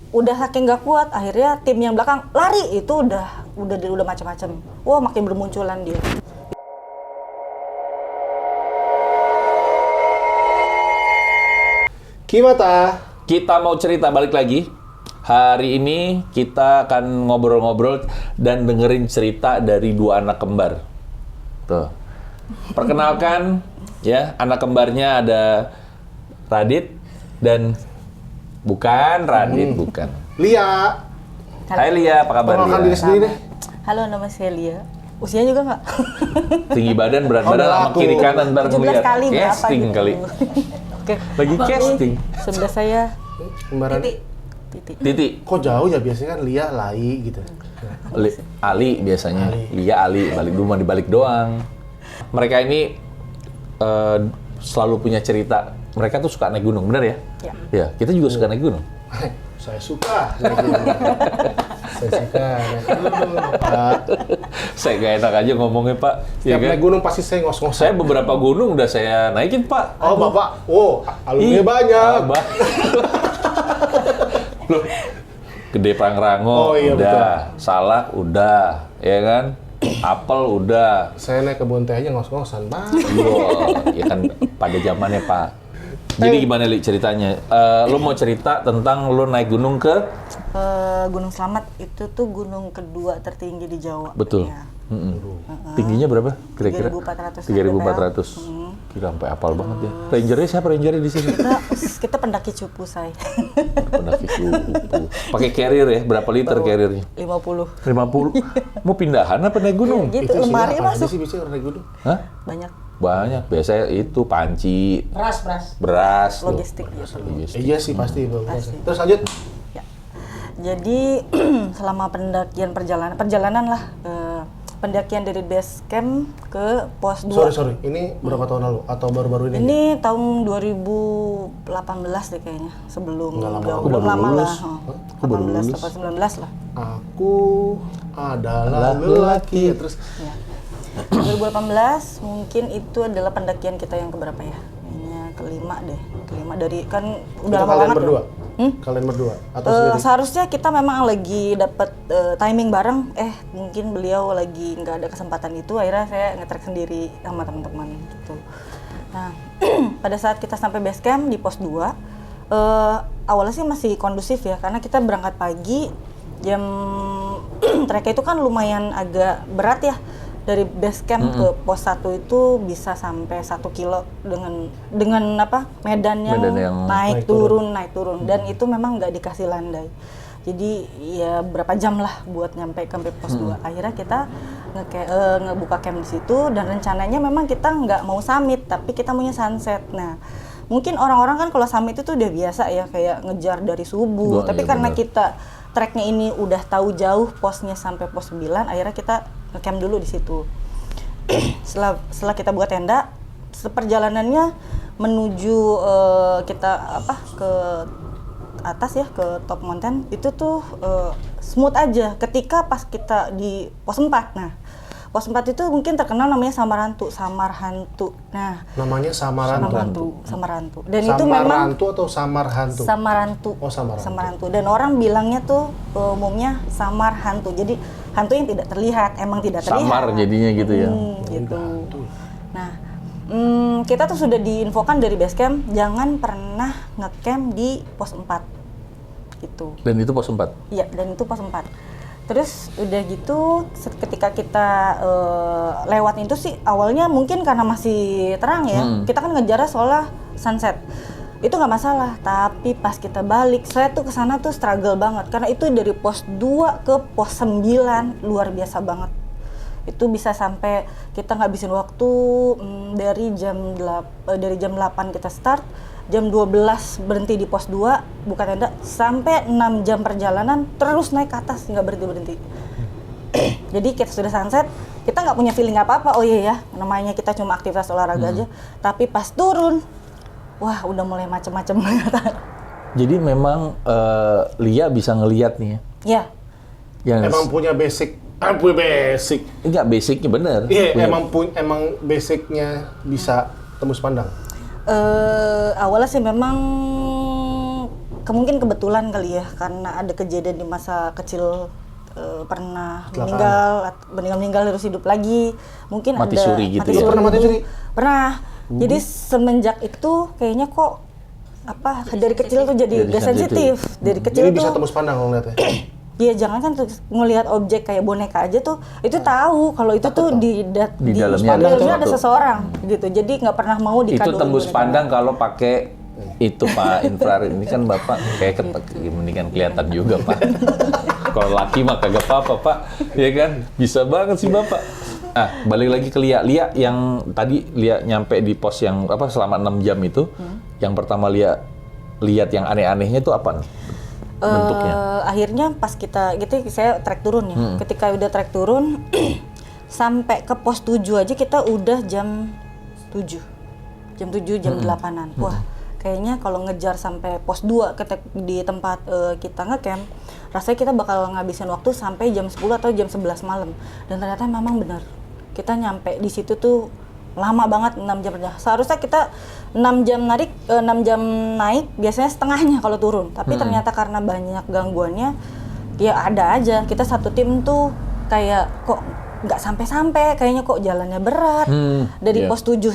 udah saking nggak kuat, akhirnya tim yang belakang lari, itu udah macam-macam. Wah, makin bermunculan dia. Gimana? Kita mau cerita balik lagi. Hari ini kita akan ngobrol-ngobrol dan dengerin cerita dari dua anak kembar. Tuh. Perkenalkan ya, anak kembarnya ada Radit dan bukan Radit, bukan. Lia. Hai Lia, apa kabar Perkenalkan diri Lia? sendiri deh. Halo, nama saya Lia. Usianya juga nggak? Tinggi badan, berat Oh, badan udah sama laku. kiri kanan ntar 17 ngeliat. kali berapa Casting gitu. kali. Oke. Lagi casting. Sebelah saya Kembaran. Titi. Titi, Kok jauh ya, biasanya kan Lia, Lai gitu. Ali biasanya. Ali. Lia Ali, balik cuma dibalik doang. Mereka ini selalu punya cerita. Mereka tuh suka naik gunung, benar ya? Ya. Ya, kita juga suka naik gunung. Saya suka naik gunung. Saya suka naik gunung. Pak. Saya gak enak aja ngomongnya Pak. Setiap Ya naik kan? gunung pasti saya ngos-ngosan. Saya beberapa gunung udah saya naikin Pak. Oh, Bapak. Oh, alumni Ih, banyak. Abah. Loh, Gede Pangrango Oh, iya, udah, Salak udah, ya kan? Apel udah. Saya naik kebun teh aja ngos-ngosan, Pak. Wow, ya kan pada zamannya Pak. Jadi gimana Li ceritanya? Lu mau cerita tentang lu naik gunung ke? Gunung Slamet itu tuh gunung kedua tertinggi di Jawa. Betul. Ya. Tingginya berapa kira-kira? 3.400 3.400. Kira sampai apal banget ya. Rangernya siapa rangernya di sini? Kita pendaki cupu, say. Pendaki cupu. Pakai carrier ya? Berapa liter carriernya? 50. 50. Mau pindahan apa naik gunung? Gitu, Itu isinya lemari apa aja masuk. sih biasanya naik gunung? Hah? Banyak Banyak. Biasanya itu panci, beras, tuh. logistik gitu. Logistik. Iya sih pasti, Bang. Pasti. Terus lanjut. Ya. Jadi selama pendakian perjalanan lah, pendakian dari base camp ke pos 2. Sorry. Ini berapa tahun lalu atau baru-baru ini? Ini tahun 2018 deh kayaknya, sebelum Nggak lama. belum Aku baru lama lulus. lah. Aku baru 18 lulus. atau 19 lah. Aku adalah lelaki. Ya, terus Ya. 2018 mungkin itu adalah pendakian kita yang keberapa ya? Kayaknya kelima deh. Kelima dari kan udah itu lama kalian banget. berdua? Ya. Kalian berdua atau sendiri? Seharusnya kita memang lagi dapat timing bareng, mungkin beliau lagi nggak ada kesempatan itu, akhirnya saya nge-trek sendiri sama teman-teman gitu. Nah, pada saat kita sampai base camp di pos 2, awalnya sih masih kondusif ya, karena kita berangkat pagi, jam trek itu kan lumayan agak berat ya. Dari base camp ke pos 1 itu bisa sampai 1 kilo dengan apa medan yang naik turun dan itu memang nggak dikasih landai. Jadi ya berapa jam lah buat nyampe ke pos 2. Akhirnya kita ngebuka camp di situ dan rencananya memang kita nggak mau summit tapi kita maunya sunset. Nah, mungkin orang-orang kan kalau summit itu udah biasa ya kayak ngejar dari subuh. Tapi karena kita treknya ini udah tahu jauh posnya sampai pos 9, akhirnya kita nge-camp dulu di situ. setelah kita buat tenda, seperjalanannya menuju kita ke atas ya, ke top mountain itu tuh smooth aja ketika pas kita di pos 4. Nah, pos 4 itu mungkin terkenal namanya Samar Hantu. Nah, namanya Samarantu. Samarantu. Dan itu memang Samarantu atau Samar Hantu? Samarantu. Oh, Samarantu. Samarantu. Dan orang bilangnya tuh umumnya Samar Hantu. Jadi hantu yang tidak terlihat, emang tidak terlihat. Samar jadinya gitu ya. Gitu. Nah, kita tuh sudah diinfokan dari base camp jangan pernah ngecamp di pos 4. Gitu. Dan itu pos 4? Iya, dan itu pos 4. Terus udah gitu ketika kita lewat itu sih awalnya mungkin karena masih terang ya. Kita kan ngejarnya soalnya sunset. Itu nggak masalah, tapi pas kita balik saya tuh kesana tuh struggle banget karena itu dari pos 2 ke pos 9 luar biasa banget. Itu bisa sampai kita ngabisin waktu dari jam 8 kita start, jam 12 berhenti di pos 2 buka tenda, sampai 6 jam perjalanan terus naik ke atas nggak berhenti. Jadi kita sudah sunset, kita nggak punya feeling apa-apa. Oh iya ya, namanya kita cuma aktivitas olahraga aja. Tapi pas turun, wah udah mulai macem-macem. Jadi memang Lia bisa ngelihat nih ya? Ya. Emang punya basic. Basic. Enggak, basicnya bener. Iya, emang basicnya bisa tembus pandang. Awalnya sih memang mungkin kebetulan kali ya, karena ada kejadian di masa kecil pernah Kecelakaan. meninggal terus hidup lagi, mungkin Mati ada suri gitu ya? Pernah mati suri? Pernah. Jadi semenjak itu kayaknya kok dari kecil tuh jadi Jadi gak sensitif. Dari kecil Jadi bisa tuh tembus pandang kalau ngeliatnya. ya jangan kan tuh ngelihat objek kayak boneka aja tuh itu tahu kalau itu tuh di dalamnya ada ada sesuatu. seseorang gitu. Jadi nggak pernah mau Itu dikadoin tembus boneka. pandang kalau pakai itu Pak infrared. Ini kan Bapak kayak mendingan kelihatan juga Pak. Kalau laki mah kagak apa-apa Pak. Ya kan? Bisa banget sih Bapak. Balik lagi ke Lia. Lia yang tadi Lia nyampe di pos yang selama 6 jam itu. Yang pertama Lia lihat yang aneh-anehnya itu apa? Bentuknya. Akhirnya pas kita gitu saya trek turun ya. Ketika udah trek turun sampai ke pos 7 aja kita udah jam 7. Jam 7, jam 8-an. Wah, kayaknya kalau ngejar sampai pos 2 di tempat kita ngecamp, rasanya kita bakal ngabisin waktu sampai jam 10 atau jam 11 malam. Dan ternyata memang benar. Kita nyampe di situ tuh lama banget, 6 jam aja. Seharusnya kita 6 jam naik, biasanya setengahnya kalau turun. Tapi ternyata karena banyak gangguannya, ya ada aja. Kita satu tim tuh kayak kok nggak sampai-sampai, kayaknya kok jalannya berat. Dari pos 7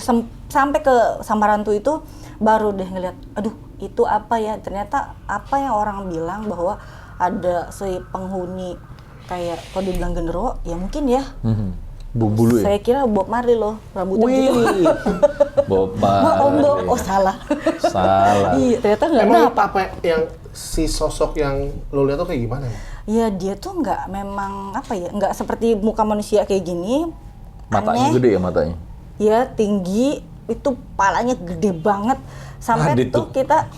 sampai ke Samarantu itu baru deh ngeliat, aduh itu apa ya? Ternyata apa yang orang bilang bahwa ada si penghuni kayak kalau dibilang genderuwo, ya mungkin ya. Bulu ya? Saya kira Bob Marley loh, rambutnya gitu. Bob Marley. Oh salah. Salah. Iya, ternyata nggak Emang kenapa. apa yang si sosok yang lo lihat tuh kayak gimana? Ya dia tuh nggak memang nggak seperti muka manusia kayak gini. Matanya Aneh. gede ya matanya? Ya tinggi, itu palanya gede banget. Sampai Ada tuh tuh. kita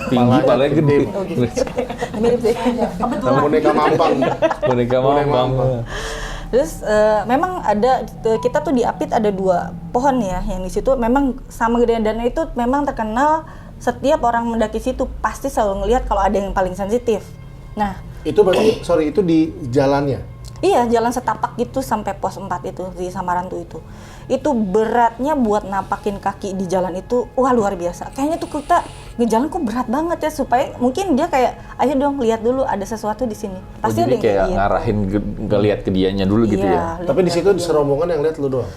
Tinggi, palanya gede. mirip sih. Boneka mampang. Boneka mampang. Terus memang ada kita tuh di Apit ada 2 pohon ya yang di situ memang sama gedean dan itu memang terkenal setiap orang mendaki situ pasti selalu ngelihat kalau ada yang paling sensitif. Nah, Itu berarti, itu di jalannya? iya jalan setapak gitu sampai pos 4 itu di Samarantu itu. Itu beratnya buat napakin kaki di jalan itu wah luar biasa. Kayaknya tuh kita ngejalan kok berat banget ya supaya mungkin dia kayak ayo dong lihat dulu ada sesuatu di sini. Pasti Jadi ada yang kayak gitu. ngarahin ngelihat ke dianya dulu gitu ya? Lihat Tapi di ke situ di dia. serombongan yang lihat lu doang?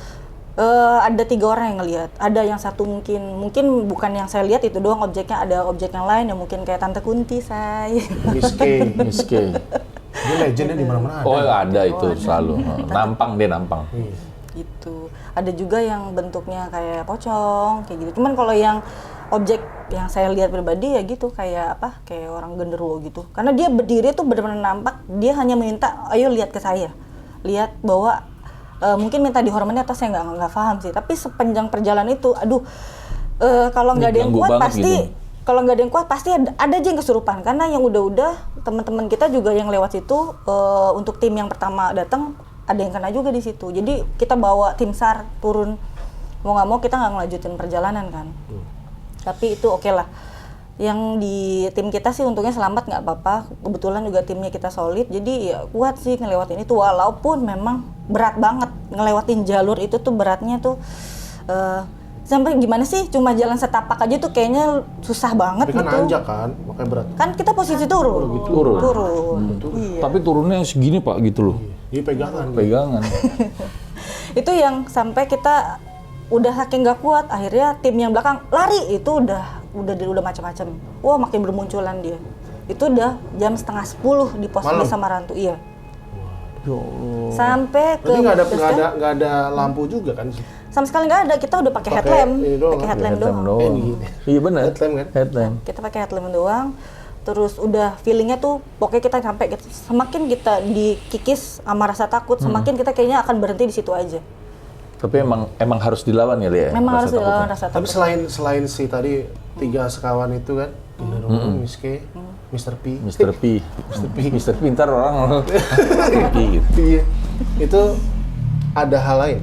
Ada 3 orang yang ngelihat. Ada yang satu mungkin bukan yang saya lihat itu doang objeknya, ada objek yang lain yang mungkin kayak Tante Kunti, saya. Miss K. Miss K. Dia legendnya di mana-mana ada. Oh ada itu selalu. Nampang dia nampang. Gitu. Ada juga yang bentuknya kayak pocong, kayak gitu. Cuman kalau yang objek yang saya lihat pribadi ya gitu kayak kayak orang genderuwo gitu. Karena dia berdiri tuh benar-benar nampak, dia hanya minta, ayo lihat ke saya. Lihat bahwa mungkin minta dihormati atau saya nggak paham sih. Tapi sepanjang perjalanan itu, aduh, kalau nggak ada yang Ganggu kuat banget pasti, gitu. kalau nggak ada yang kuat pasti ada aja yang kesurupan. Karena yang udah teman-teman kita juga yang lewat situ untuk tim yang pertama datang ada yang kena juga di situ. Jadi kita bawa tim SAR turun, mau nggak mau kita nggak ngelanjutin perjalanan kan. Tapi itu oke lah. Yang di tim kita sih untungnya selamat nggak apa-apa. Kebetulan juga timnya kita solid, jadi ya kuat sih ngelewatin itu. Walaupun memang berat banget ngelewatin jalur itu tuh beratnya tuh sampai gimana sih? Cuma jalan setapak aja tuh kayaknya susah banget Tapi kan gitu. nanjak kan, makanya berat. Kan kita posisi turun. Turun. Turun. Iya. Tapi turunnya segini Pak gitu loh. Jadi pegangan. Pegangan. Itu yang sampai kita udah saking gak kuat, akhirnya tim yang belakang lari itu udah macam-macam. Wah makin bermunculan dia. Itu udah jam 9:30 di pos Malam? di Samarantu, iya. Ya Allah. Sampai ke Berarti base camp, nggak ada lampu juga kan? sama sekali nggak ada. Kita udah pakai Pakai headlamp, ini doang, pakai ya, headlamp doang. Iya benar. Headlamp kan? Headlamp. Kita pakai headlamp doang. Terus udah feelingnya tuh pokoknya kita sampai semakin kita dikikis sama rasa takut, semakin kita kayaknya akan berhenti di situ aja. Tapi emang harus dilawan ya Lia? Memang Rasa harus dilawan takutnya? rasa Tapi takut. selain si tadi 3 sekawan itu kan, Miss K, Mr. P. Mr. P. Mr. P ntar orang Mr. P gitu. Iya. Itu ada hal lain.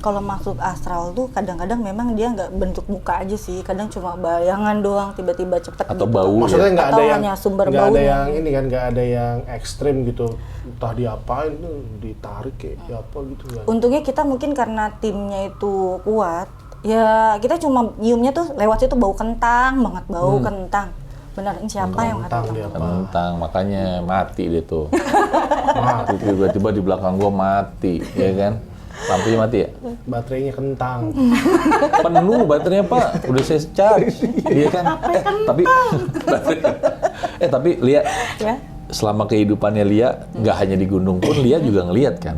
Kalau maksud astral tuh kadang-kadang memang dia nggak bentuk muka aja sih, kadang cuma bayangan doang tiba-tiba cepet Atau gitu. bau. Maksudnya nggak Atau ada yang hanya sumber nggak ada baunya. yang ini kan, nggak ada yang ekstrim gitu. Entah diapain tuh, ditarik kayak apa gitu kan. Untungnya kita mungkin karena timnya itu kuat, Ya kita cuma nyiumnya tuh lewat situ bau kentang banget, bau kentang. Bener, ini siapa yang Kentang makan dia apa? Kentang, makanya mati dia tuh. Mati, tiba-tiba di belakang gua mati, ya kan? Lampunya mati ya? Baterainya kentang. Penuh baterainya Pak, udah saya charge, iya kan? Tapi Lia, ya. selama kehidupannya Lia, nggak hanya di gunung pun Lia juga ngelihat kan?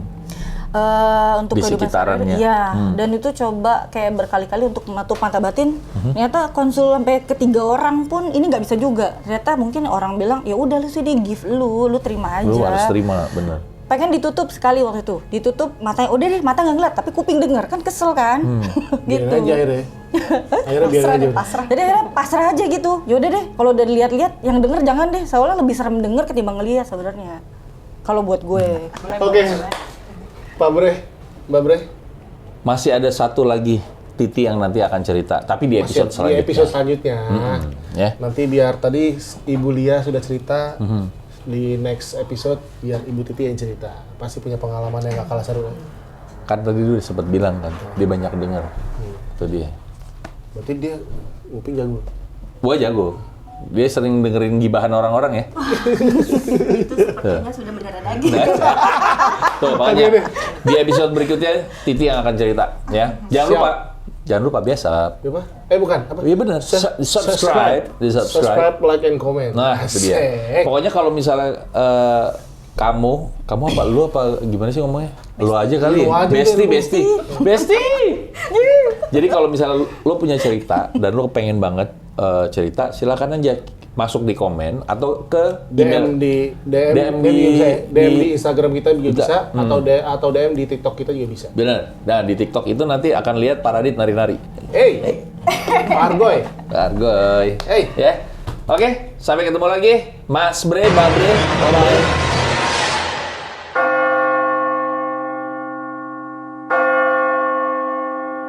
Untuk Di kehidupan sekitarannya. sehari-hari, iya. Dan itu coba kayak berkali-kali untuk menutup mata batin. Ternyata konsul sampai ke 3 orang pun ini nggak bisa juga. Ternyata mungkin orang bilang ya udah lu sih di give lu terima aja. Lu harus terima, bener. Pengen ditutup sekali waktu itu, ditutup matanya, udah deh mata nggak ngeliat, tapi kuping denger, kan kesel kan? Biarin gitu. aja akhirnya. Akhirnya biarin aja. Pasrah. Jadi akhirnya pasrah aja gitu. Yaudah deh, kalau udah dilihat-lihat, yang denger jangan deh, soalnya lebih serem denger ketimbang ngeliat sebenarnya. Kalau buat gue. Oke. Pak Bre, Mbak Bre. Masih ada satu lagi Titi yang nanti akan cerita, tapi di Masih episode selanjutnya. di episode selanjutnya. Ya. Nanti biar tadi Ibu Lia sudah cerita, di next episode biar Ibu Titi yang cerita. Pasti punya pengalaman yang gak kalah seru. Kan tadi lu sempat bilang kan, dia banyak dengar. Itu dia. Berarti dia nguping jago. Gua jago. Dia sering dengerin gibahan orang-orang ya. Itu sepertinya sudah beneran lagi. Tuh, makanya di episode berikutnya Titi yang akan cerita ya. Jangan lupa biasa. Apa? Bukan. Apa? Iya benar. Subscribe, Subscribe, like, and comment. Nah, itu dia. Asik. Pokoknya kalau misalnya kamu apa? Lu apa? Gimana sih ngomongnya? Lu aja kali. Lu aja deh, Bestie. Jadi kalau misalnya lu punya cerita dan lu pengen banget cerita, silakan aja masuk di komen atau ke DM di Instagram kita juga bisa, atau DM di TikTok kita juga bisa. Bener. Nah di TikTok itu nanti akan lihat Paradit nari-nari. Hey, Argoy. Argoy. Hey. Ya. Oke, sampai ketemu lagi. Mas Bre, Mbak Bre. Bye-bye.